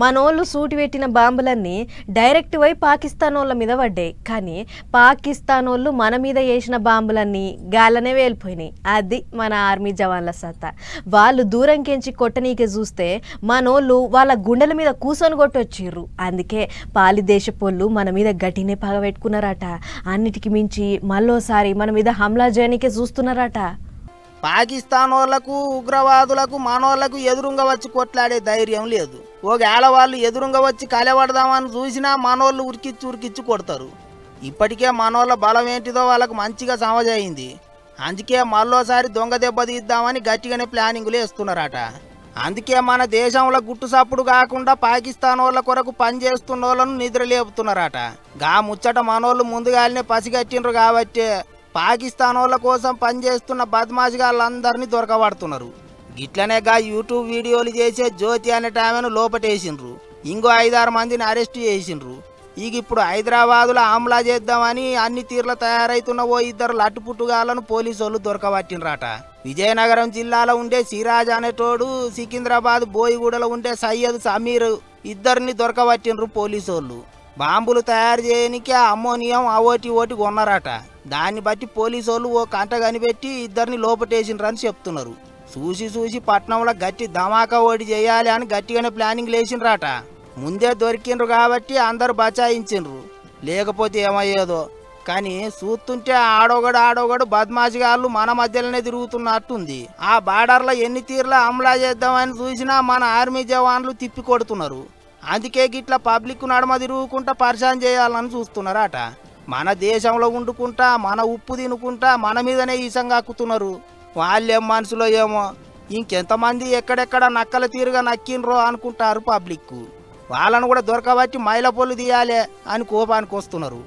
మనోళ్ళు సూటి పెట్టిన బాంబులన్నీ డైరెక్ట్ పోయి పాకిస్తాన్ వాళ్ళ మీద పడ్డాయి. కానీ పాకిస్తాన్ వాళ్ళు మన మీద వేసిన బాంబులన్నీ గాలనే వేలిపోయినాయి. అది మన ఆర్మీ జవాన్ల సత్తా. వాళ్ళు దూరంకెంచి కొట్టనీకే చూస్తే మనోళ్ళు వాళ్ళ గుండెల మీద కూసొని కొట్టొచ్చిర్రు. అందుకే పాలి దేశపోళ్ళు మన మీద గట్టినే పగబెట్టుకున్నారట. అన్నిటికి మించి మళ్ళోసారి మన మీద హమ్లా చేయనికే చూస్తున్నారట. పాకిస్తాన్ వాళ్ళకు ఉగ్రవాదులకు మనోళ్లకు ఎదురుంగా వచ్చి కొట్లాడే ధైర్యం లేదు. ఒకవేళ వాళ్ళు ఎదురుంగా వచ్చి కలవడదామని చూసినా మనోళ్ళు ఉరికిచ్చి కొడతారు. ఇప్పటికే మనోళ్ళ బలం ఏంటిదో వాళ్ళకు మంచిగా సమజయింది. అందుకే మళ్ళోసారి దొంగ దెబ్బ తీద్దామని గట్టిగానే ప్లానింగులు వేస్తున్నారట. అందుకే మన దేశంలో గుట్టు సప్పుడు కాకుండా పాకిస్తాన్ వాళ్ళ కొరకు పనిచేస్తున్న వాళ్ళను నిద్ర లేపుతున్నారట. గా ముచ్చట మనోళ్ళు ముందుగానే పసిగట్టిండ్రు కాబట్టి పాకిస్తాన్ వాళ్ళ కోసం పనిచేస్తున్న బద్మాషిగాళ్ళందరినీ దొరకబడుతున్నారు. గిట్లనే గా యూట్యూబ్ వీడియోలు చేసే జ్యోతి అనే ఆమెను లోపటేసిండ్రు. ఇంకో 5-6 మందిని అరెస్ట్ చేసిండ్రు. ఇప్పుడు హైదరాబాదులో హమ్లా చేద్దామని అన్ని తీర్ల తయారైతున్న ఓ 2 లట్టుపుట్టుగాళ్లను పోలీసు వాళ్ళు దొరకబట్టినరాట. విజయనగరం జిల్లాలో ఉండే సిరాజ్ అనేటోడు, సికింద్రాబాద్ బోయిగూడలో ఉండే సయ్యద్ సమీర్ ఇద్దరిని దొరకబట్టిండ్రు పోలీసు వాళ్ళు. బాంబులు తయారు చేయడానికి అమ్మోనియం ఓటి కొన్నారట. దాన్ని బట్టి పోలీసు వాళ్ళు ఓ కంట కనిపెట్టి ఇద్దరిని లోపటేసిండ్రని చెప్తున్నారు. చూసి పట్నంలో గట్టి ధమాకా ఓడి చేయాలి అని గట్టిగానే ప్లానింగ్ లేచిండ్రట. ముందే దొరికిండ్రు కాబట్టి అందరు బచాయించిండ్రు, లేకపోతే ఏమయ్యేదో. కానీ చూస్తుంటే ఆడోగడు బద్మాషిగాళ్ళు మన మధ్యలోనే తిరుగుతున్నట్టుంది. ఆ బార్డర్లో ఎన్ని తీర్ల హమ్లా చేద్దామని చూసినా మన ఆర్మీ జవాన్లు తిప్పి కొడుతున్నారు. అందుకే గిట్లా పబ్లిక్ నడమ తిరుగుకుంటా పరిశాన్ చేయాలని చూస్తున్నారట. మన దేశంలో వండుకుంటా మన ఉప్పు తినుకుంటా మన మీదనే ఈసంగా అక్కుతున్నారు. వాళ్ళేం మనసులో ఏమో ఇంకెంతమంది ఎక్కడెక్కడ నక్కల తీరుగా నక్కిండ్రో అనుకుంటారు పబ్లిక్. వాళ్ళను కూడా దొరకబట్టి మైల పొల్లు తీయాలి అని కోపానికి వస్తున్నారు.